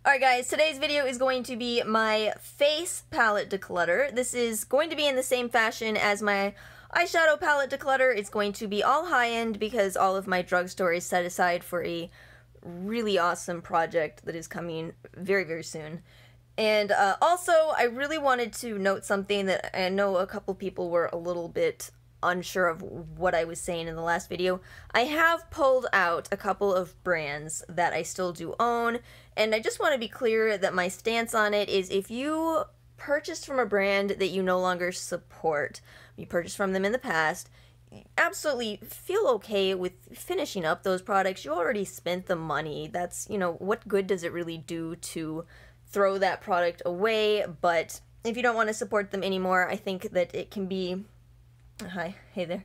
Alright guys, today's video is going to be my face palette declutter. This is going to be in the same fashion as my eyeshadow palette declutter. It's going to be all high-end because all of my drugstore is set aside for a really awesome project that is coming very, very soon. And also, I really wanted to note something that I know a couple people were a little bit unsure of what I was saying in the last video. I have pulled out a couple of brands that I still do own, and I just want to be clear that my stance on it is if you purchased from a brand that you no longer support, you purchased from them in the past, absolutely feel okay with finishing up those products. You already spent the money. That's, what good does it really do to throw that product away? But if you don't want to support them anymore, I think that it can be hey there.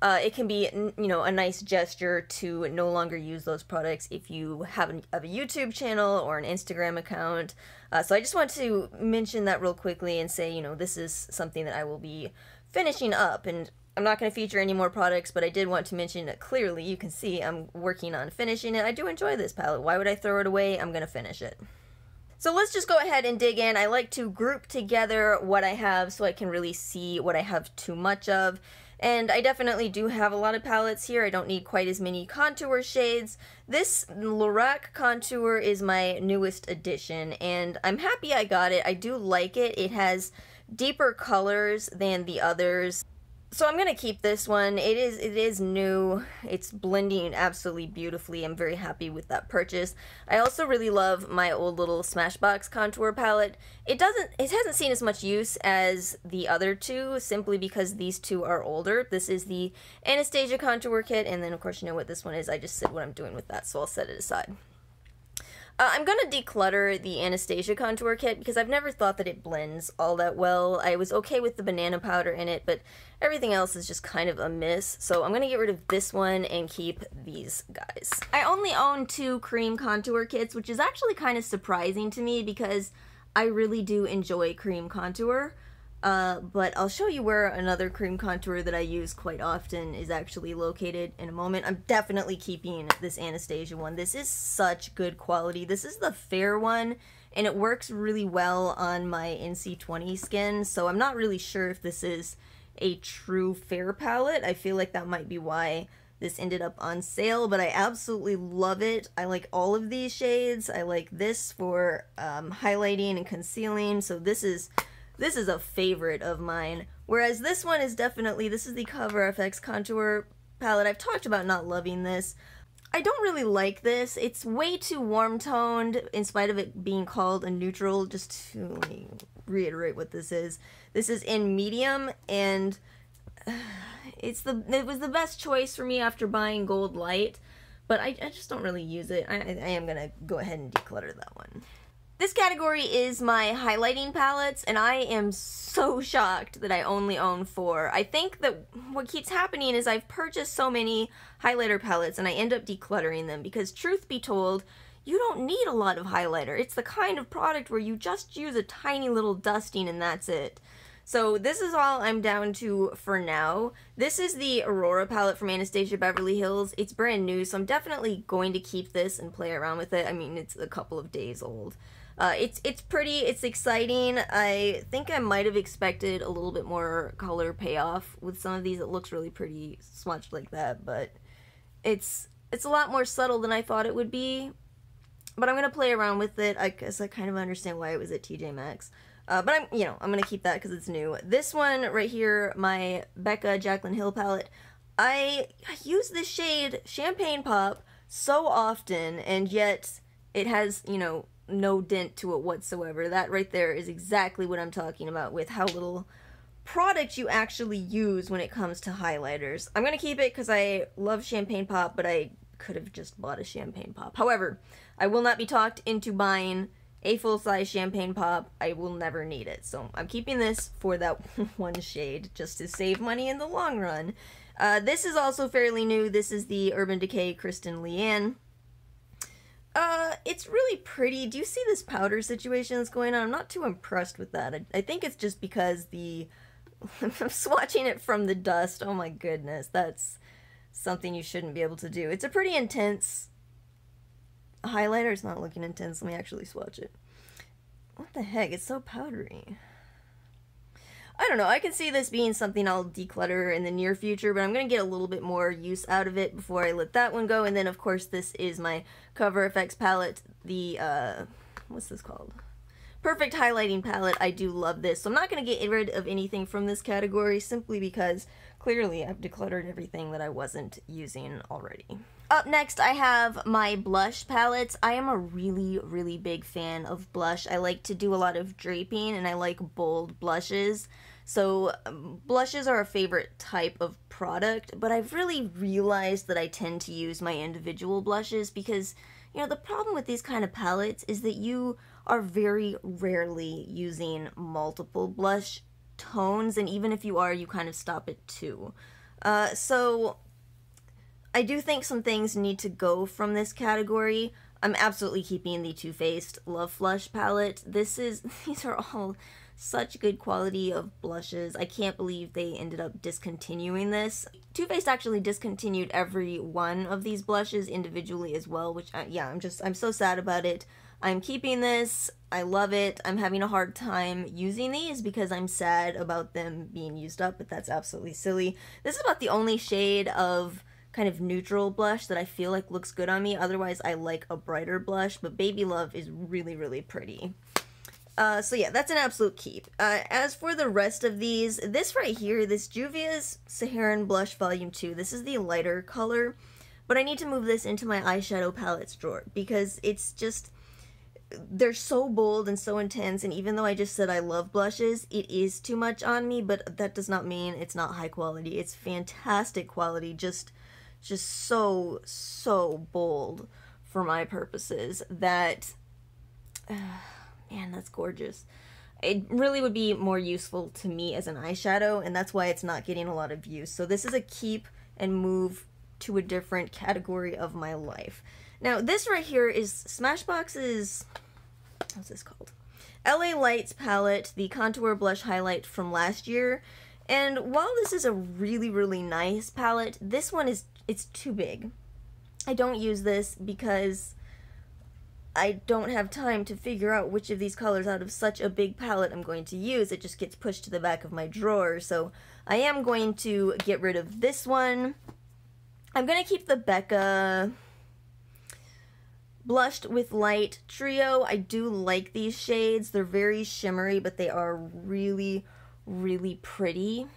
It can be, a nice gesture to no longer use those products if you have a YouTube channel or an Instagram account. So I just want to mention that real quickly and say, this is something that I will be finishing up. And I'm not going to feature any more products, but I did want to mention that clearly you can see I'm working on finishing it. I do enjoy this palette. Why would I throw it away? I'm going to finish it. So let's just go ahead and dig in. I like to group together what I have so I can really see what I have too much of. And I definitely do have a lot of palettes here. I don't need quite as many contour shades. This Lorac contour is my newest addition, and I'm happy I got it. I do like it. It has deeper colors than the others. So I'm gonna keep this one. It is new. It's blending absolutely beautifully. I'm very happy with that purchase. I also really love my old little Smashbox contour palette. It hasn't seen as much use as the other two simply because these two are older. This is the Anastasia contour kit, and then of course you know what this one is. I just said what I'm doing with that, so I'll set it aside. I'm going to declutter the Anastasia contour kit because I've never thought that it blends all that well. I was okay with the banana powder in it, but everything else is just kind of a miss. So I'm going to get rid of this one and keep these guys. I only own 2 cream contour kits, which is actually kind of surprising to me because I really do enjoy cream contour. But I'll show you where another cream contour that I use quite often is actually located in a moment. I'm definitely keeping this Anastasia one. This is such good quality. This is the fair one, and it works really well on my NC20 skin, so I'm not really sure if this is a true fair palette. I feel like that might be why this ended up on sale, but I absolutely love it. I like all of these shades. I like this for highlighting and concealing, so this is a favorite of mine. Whereas this one is definitely, this is the Cover FX Contour palette. I've talked about not loving this. I don't really like this. It's way too warm-toned in spite of it being called a neutral. Just to let me reiterate what this is. This is in medium, and it was the best choice for me after buying Gold Light, but I just don't really use it. I am gonna go ahead and declutter that one. This category is my highlighting palettes, and I am so shocked that I only own 4. I think that what keeps happening is I've purchased so many highlighter palettes and I end up decluttering them because, truth be told, you don't need a lot of highlighter. It's the kind of product where you just use a tiny little dusting and that's it. So this is all I'm down to for now. This is the Aurora palette from Anastasia Beverly Hills. It's brand new, so I'm definitely going to keep this and play around with it. I mean, it's a couple of days old. It's pretty, it's exciting. I think I might have expected a little bit more color payoff with some of these. It looks really pretty swatched like that, but it's a lot more subtle than I thought it would be. But I'm gonna play around with it. I guess I kind of understand why it was at TJ Maxx. But I'm gonna keep that because it's new. This one right here, my Becca Jaclyn Hill palette, I use this shade Champagne Pop so often, and yet it has, no dent to it whatsoever. That right there is exactly what I'm talking about with how little product you actually use when it comes to highlighters. I'm gonna keep it because I love Champagne Pop, but I could have just bought a Champagne Pop. However, I will not be talked into buying a full-size Champagne Pop. I will never need it. So I'm keeping this for that one shade just to save money in the long run. This is also fairly new. This is the Urban Decay Kristen Leanne. It's really pretty. Do you see this powder situation that's going on? I'm not too impressed with that. I think it's just because I'm swatching it from the dust. Oh my goodness, that's something you shouldn't be able to do. It's a pretty intense highlighter. It's not looking intense. Let me actually swatch it. What the heck? It's so powdery. I don't know. I can see this being something I'll declutter in the near future, but I'm going to get a little bit more use out of it before I let that one go. And then, of course, this is my Cover FX palette. The, what's this called? Perfect Highlighting Palette. I do love this. So I'm not going to get rid of anything from this category simply because clearly I've decluttered everything that I wasn't using already. Up next, I have my blush palettes. I am a really, really big fan of blush. I like to do a lot of draping, and I like bold blushes. So blushes are a favorite type of product, but I've really realized that I tend to use my individual blushes because, you know, the problem with these kind of palettes is that you are very rarely using multiple blush tones, and even if you are, you kind of stop at 2. So I do think some things need to go from this category. I'm absolutely keeping the Too Faced Love Flush palette. These are all such good quality of blushes. I can't believe they ended up discontinuing this. Too Faced actually discontinued every one of these blushes individually as well, which, yeah, I'm so sad about it. I'm keeping this. I love it. I'm having a hard time using these because I'm sad about them being used up, but that's absolutely silly. This is about the only shade of kind of neutral blush that I feel like looks good on me. Otherwise, I like a brighter blush, but Baby Love is really, really pretty. So yeah, that's an absolute keep. As for the rest of these, this right here, this Juvia's Saharan Blush Volume 2, this is the lighter color, but I need to move this into my eyeshadow palettes drawer because it's just, they're so bold and so intense, and even though I just said I love blushes, it is too much on me, but that does not mean it's not high quality. It's fantastic quality, just so, so bold for my purposes that, man, that's gorgeous. It really would be more useful to me as an eyeshadow, and that's why it's not getting a lot of use. So this is a keep and move to a different category of my life. Now, this right here is Smashbox's, what's this called? LA Lights palette, the contour blush highlight from last year. And while this is a really, really nice palette, this one it's too big. I don't use this because I don't have time to figure out which of these colors out of such a big palette I'm going to use. It just gets pushed to the back of my drawer. So I am going to get rid of this one. I'm going to keep the Becca Blushed with Light Trio. I do like these shades. They're very shimmery, but they are really, really pretty.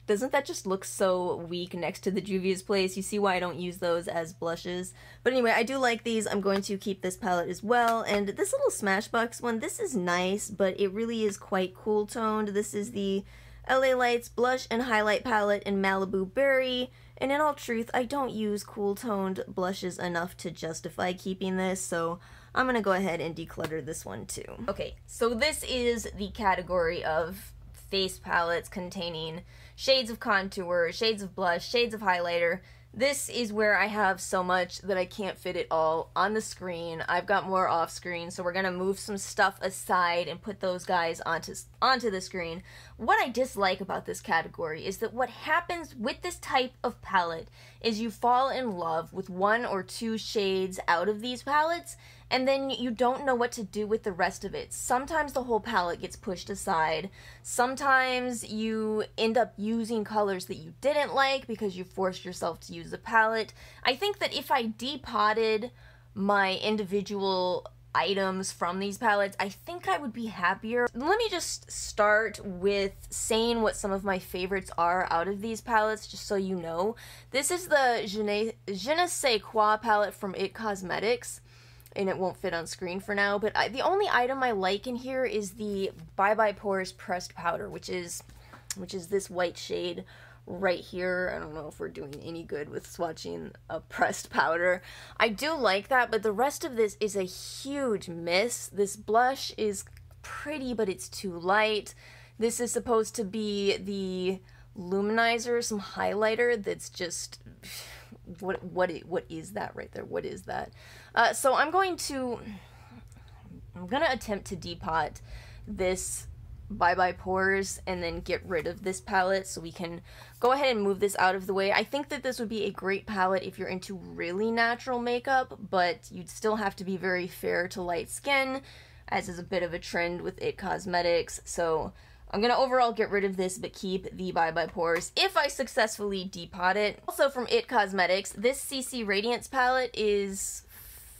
Doesn't that just look so weak next to the Juvia's Place? You see why I don't use those as blushes. But anyway, I do like these. I'm going to keep this palette as well. And this little Smashbox one, this is nice, but it really is quite cool toned. This is the LA Lights Blush and Highlight Palette in Malibu Berry. And in all truth, I don't use cool toned blushes enough to justify keeping this, so I'm going to go ahead and declutter this one too. Okay, so this is the category of face palettes containing shades of contour, shades of blush, shades of highlighter. This is where I have so much that I can't fit it all on the screen. I've got more off screen, so we're gonna move some stuff aside and put those guys onto the screen. What I dislike about this category is that what happens with this type of palette is you fall in love with 1 or 2 shades out of these palettes, and then you don't know what to do with the rest of it. Sometimes the whole palette gets pushed aside. Sometimes you end up using colors that you didn't like because you forced yourself to use the palette. I think that if I depotted my individual items from these palettes, I think I would be happier. Let me just start with saying what some of my favorites are out of these palettes, just so you know. This is the Je ne sais quoi palette from It Cosmetics, and it won't fit on screen for now, but the only item I like in here is the Bye Bye Pores Pressed Powder, which is this white shade right here. I don't know if we're doing any good with swatching a pressed powder. I do like that, but the rest of this is a huge miss. This blush is pretty, but it's too light. This is supposed to be the luminizer, some highlighter that's just... What is that right there? What is that? So I'm gonna attempt to depot this Bye Bye Pores and then get rid of this palette so we can go ahead and move this out of the way. I think that this would be a great palette if you're into really natural makeup, but you'd still have to be very fair to light skin, as is a bit of a trend with IT Cosmetics. So I'm gonna overall get rid of this, but keep the Bye Bye Pores if I successfully depot it. Also from IT Cosmetics, this CC Radiance palette is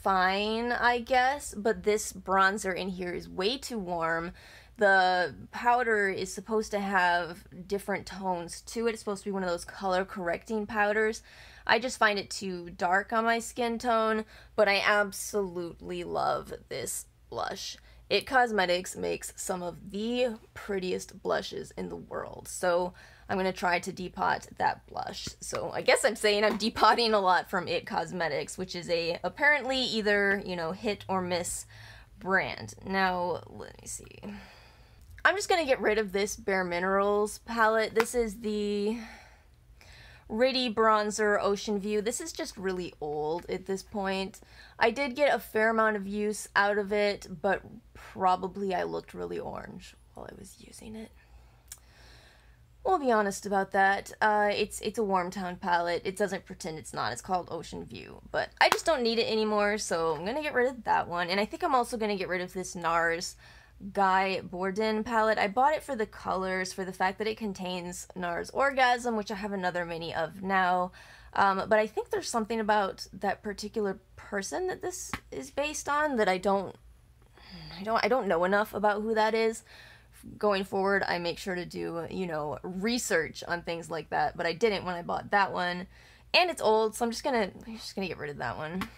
fine, I guess, but this bronzer in here is way too warm. The powder is supposed to have different tones to it. It's supposed to be one of those color correcting powders. I just find it too dark on my skin tone, but I absolutely love this blush. IT Cosmetics makes some of the prettiest blushes in the world, so I'm going to try to depot that blush. So I guess I'm saying I'm depotting a lot from IT Cosmetics, which is a apparently either, you know, hit or miss brand. Now, let me see. I'm just going to get rid of this Bare Minerals palette. This is the Ritty Bronzer Ocean View. This is just really old at this point. I did get a fair amount of use out of it, but probably I looked really orange while I was using it. We'll be honest about that. It's a Warm Town palette. It doesn't pretend it's not. It's called Ocean View, but I just don't need it anymore, so I'm gonna get rid of that one. And I think I'm also gonna get rid of this NARS Guy Borden palette. I bought it for the colors, for the fact that it contains NARS Orgasm, which I have another mini of now. But I think there's something about that particular person that this is based on that I don't know enough about who that is. Going forward, I make sure to do, you know, research on things like that, but I didn't when I bought that one. And it's old, so I'm just gonna get rid of that one.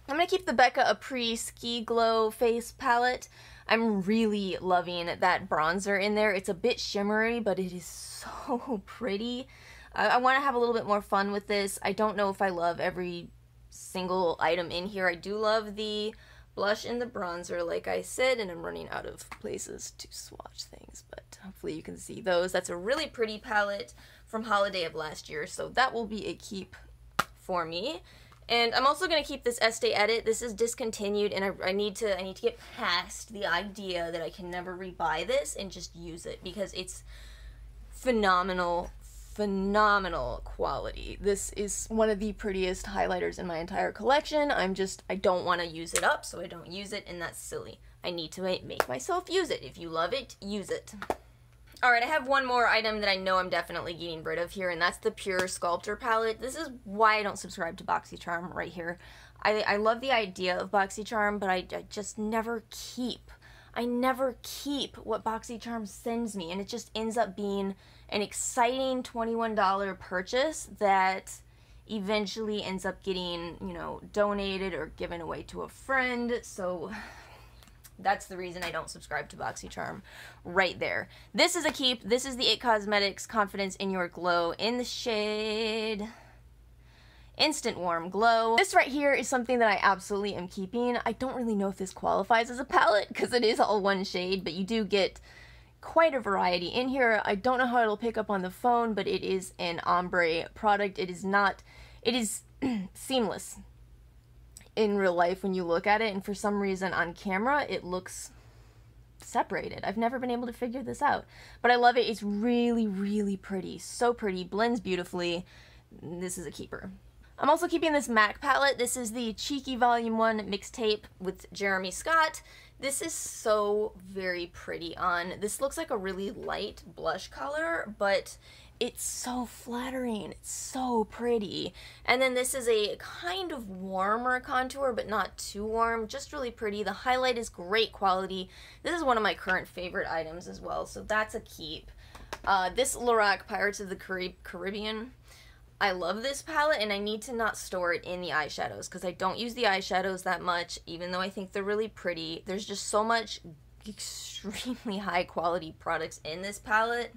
I'm gonna keep the Becca Apri Ski Glow Face Palette. I'm really loving that bronzer in there. It's a bit shimmery, but it is so pretty. I want to have a little bit more fun with this. I don't know if I love every single item in here. I do love the blush and the bronzer, like I said, and I'm running out of places to swatch things, but hopefully you can see those. That's a really pretty palette from holiday of last year, so that will be a keep for me. And I'm also going to keep this Estee Edit. This is discontinued, and I need to get past the idea that I can never rebuy this and just use it, because it's phenomenal quality. This is one of the prettiest highlighters in my entire collection. I don't want to use it up, so I don't use it, and that's silly. I need to make myself use it. If you love it, use it. Alright, I have one more item that I know I'm definitely getting rid of here, and that's the Pure Sculptor palette. This is why I don't subscribe to BoxyCharm right here. I love the idea of BoxyCharm, but I just never keep. I never keep what BoxyCharm sends me, and it just ends up being an exciting $21 purchase that eventually ends up getting, you know, donated or given away to a friend. So that's the reason I don't subscribe to BoxyCharm right there. This is a keep. This is the IT Cosmetics Confidence in Your Glow in the shade Instant Warm Glow. This right here is something that I absolutely am keeping. I don't really know if this qualifies as a palette because it is all one shade, but you do get quite a variety in here. I don't know how it'll pick up on the phone, but it is an ombre product. It is seamless in real life when you look at it, and for some reason on camera it looks separated. I've never been able to figure this out, but I love it. It's really, really pretty. So pretty. Blends beautifully. This is a keeper. I'm also keeping this MAC palette. This is the Cheeky Volume 1 mixtape with Jeremy Scott. This is so very pretty on. This looks like a really light blush color, but it's so flattering. It's so pretty. And then this is a kind of warmer contour, but not too warm. Just really pretty. The highlight is great quality. This is one of my current favorite items as well, so that's a keep. This Lorac Pirates of the Caribbean. I love this palette, and I need to not store it in the eyeshadows because I don't use the eyeshadows that much, even though I think they're really pretty. There's just so much extremely high quality products in this palette.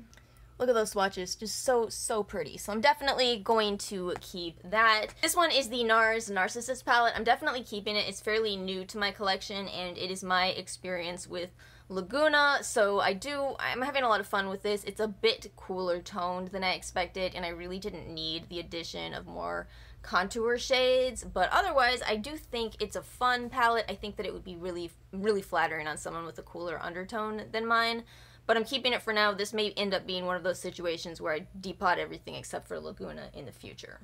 Look at those swatches, just so pretty. So I'm definitely going to keep that. This one is the NARS Narcissist palette. I'm definitely keeping it. It's fairly new to my collection, and it is my experience with Laguna, so I'm having a lot of fun with this. It's a bit cooler toned than I expected, and I really didn't need the addition of more contour shades, but otherwise I do think it's a fun palette. I think that it would be really, really flattering on someone with a cooler undertone than mine, but I'm keeping it for now. This may end up being one of those situations where I depot everything except for Laguna in the future.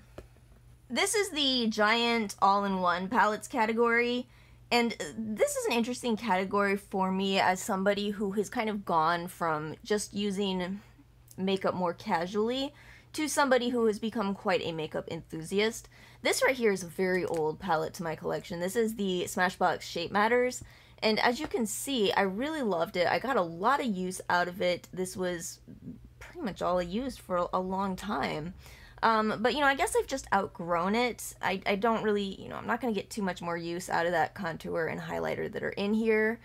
This is the Giant All-in-One Palettes category, and this is an interesting category for me as somebody who has kind of gone from just using makeup more casually to somebody who has become quite a makeup enthusiast. This right here is a very old palette to my collection. This is the Smashbox Shape Matters, and as you can see, I really loved it. I got a lot of use out of it. This was pretty much all I used for a long time. But, you know, I guess I've just outgrown it. I don't really, you know, I'm not going to get too much more use out of that contour and highlighter that are in here.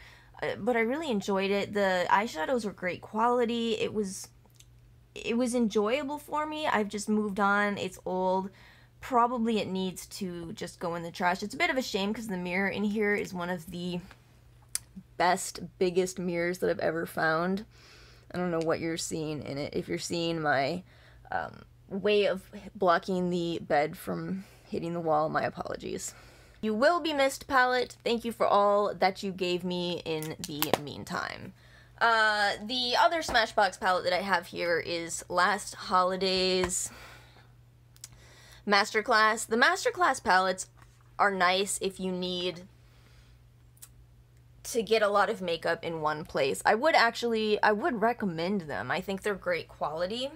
But I really enjoyed it. The eyeshadows were great quality. It was enjoyable for me. I've just moved on. It's old. Probably it needs to just go in the trash. It's a bit of a shame because the mirror in here is one of the best, biggest mirrors that I've ever found. I don't know what you're seeing in it. If you're seeing my way of blocking the bed from hitting the wall, my apologies. You will be missed, palette. Thank you for all that you gave me in the meantime. The other Smashbox palette that I have here is Last Holiday's Masterclass. The Masterclass palettes are nice if you need to get a lot of makeup in one place. I would recommend them. I think they're great quality.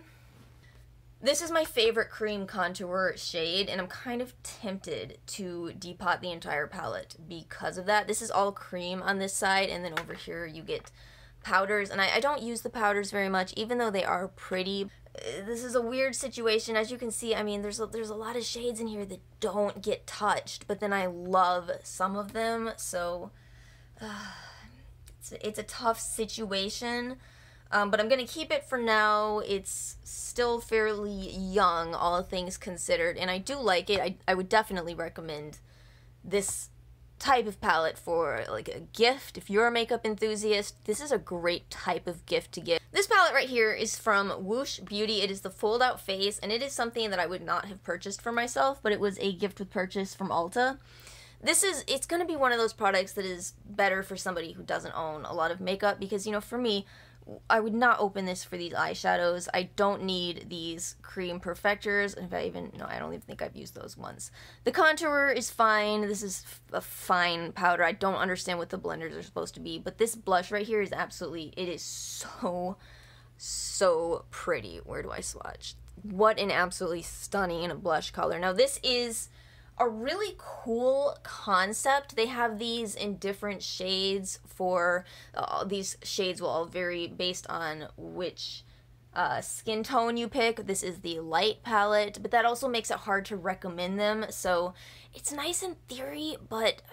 This is my favorite cream contour shade, and I'm kind of tempted to depot the entire palette because of that. This is all cream on this side, and then over here you get powders, and I don't use the powders very much, even though they are pretty. This is a weird situation. As you can see, I mean, there's a lot of shades in here that don't get touched, but then I love some of them, so it's a tough situation. But I'm going to keep it for now. It's still fairly young, all things considered, and I do like it. I would definitely recommend this type of palette for like a gift. If you're a makeup enthusiast, this is a great type of gift to give. This palette right here is from Whoosh Beauty. It is the fold out face, and it is something that I would not have purchased for myself, but it was a gift with purchase from Ulta. It's going to be one of those products that is better for somebody who doesn't own a lot of makeup, because, you know, for me, I would not open this for these eyeshadows. I don't need these cream perfectors. I don't even think I've used those once. The contour is fine. This is a fine powder. I don't understand what the blenders are supposed to be, but this blush right here is absolutely, it is so pretty. Where do I swatch? What an absolutely stunning blush color. Now this is a really cool concept. They have these in different shades for, these shades will all vary based on which skin tone you pick. This is the light palette, but that also makes it hard to recommend them, so it's nice in theory, but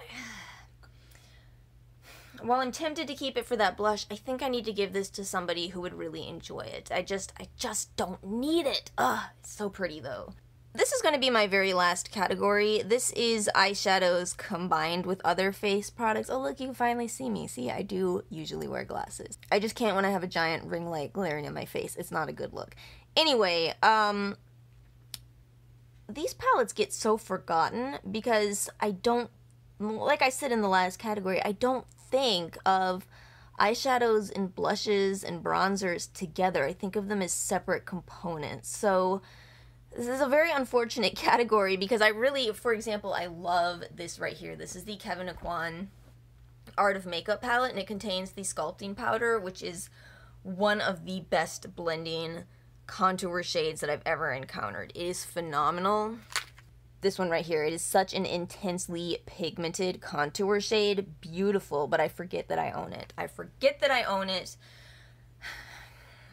while I'm tempted to keep it for that blush, I think I need to give this to somebody who would really enjoy it. I just don't need it. Ugh, it's so pretty though. This is going to be my very last category. This is eyeshadows combined with other face products. Oh, look, you can finally see me. See, I do usually wear glasses. I just can't when I have a giant ring light glaring in my face. It's not a good look. Anyway, these palettes get so forgotten because I don't, like I said in the last category, I don't think of eyeshadows and blushes and bronzers together. I think of them as separate components. So this is a very unfortunate category because I really, for example, I love this right here. This is the Kevyn Aucoin Art of Makeup palette, and it contains the sculpting powder, which is one of the best blending contour shades that I've ever encountered. It is phenomenal. This one right here, it is such an intensely pigmented contour shade. Beautiful, but I forget that I own it. I forget that I own it.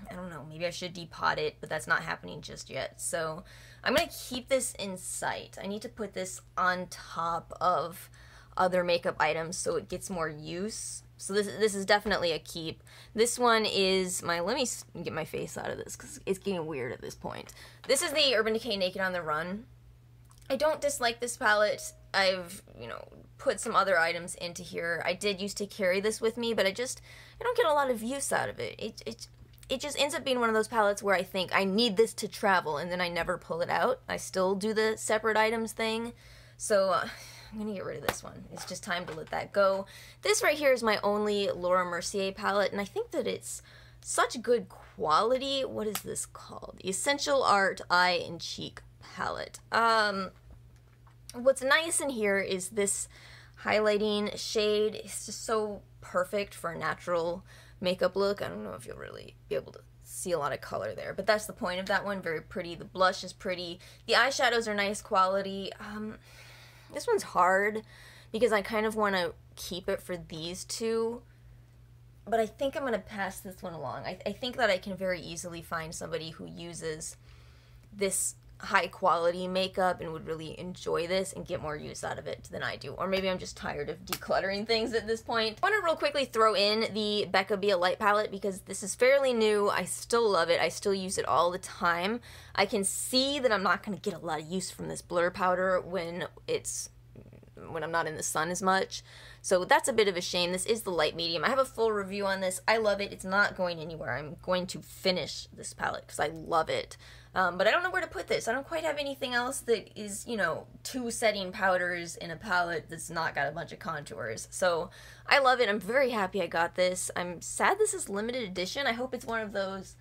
I don't know, maybe I should depot it, but that's not happening just yet. So I'm going to keep this in sight. I need to put this on top of other makeup items so it gets more use. So this is definitely a keep. This one is my, let me get my face out of this because it's getting weird at this point. This is the Urban Decay Naked on the Run. I don't dislike this palette. I've, you know, put some other items into here. I did used to carry this with me, but I don't get a lot of use out of it. It just ends up being one of those palettes where I think I need this to travel, and then I never pull it out. I still do the separate items thing, so I'm going to get rid of this one. It's just time to let that go. This right here is my only Laura Mercier palette, and I think that it's such good quality. What is this called? The Essential Art Eye and Cheek Palette. What's nice in here is this highlighting shade. It's just so perfect for a natural makeup look. I don't know if you'll really be able to see a lot of color there, but that's the point of that one. Very pretty. The blush is pretty. The eyeshadows are nice quality. This one's hard because I kind of want to keep it for these two, but I think I'm going to pass this one along. I think that I can very easily find somebody who uses this high quality makeup and would really enjoy this and get more use out of it than I do. Or maybe I'm just tired of decluttering things at this point. I want to real quickly throw in the Becca Be a Light palette because this is fairly new. I still love it. I still use it all the time. I can see that I'm not going to get a lot of use from this blur powder when I'm not in the sun as much. So that's a bit of a shame. This is the light medium. I have a full review on this. I love it. It's not going anywhere. I'm going to finish this palette because I love it. But I don't know where to put this. I don't quite have anything else that is, you know, 2 setting powders in a palette that's not got a bunch of contours. So I love it. I'm very happy I got this. I'm sad this is limited edition. I hope it's one of those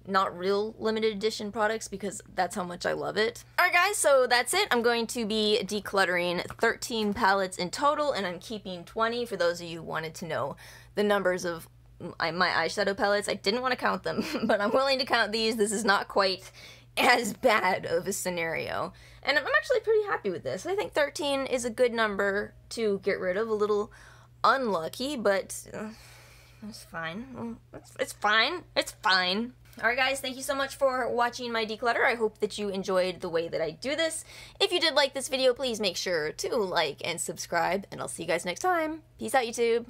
not real limited edition products because that's how much I love it. Alright guys, so that's it. I'm going to be decluttering 13 palettes in total, and I'm keeping 20 for those of you who wanted to know the numbers of my eyeshadow palettes. I didn't want to count them, but I'm willing to count these. This is not quite as bad of a scenario, and I'm actually pretty happy with this. I think 13 is a good number to get rid of. A little unlucky, but it's fine. It's fine. It's fine. Alright guys, thank you so much for watching my declutter. I hope that you enjoyed the way that I do this. If you did like this video, please make sure to like and subscribe, and I'll see you guys next time. Peace out, YouTube.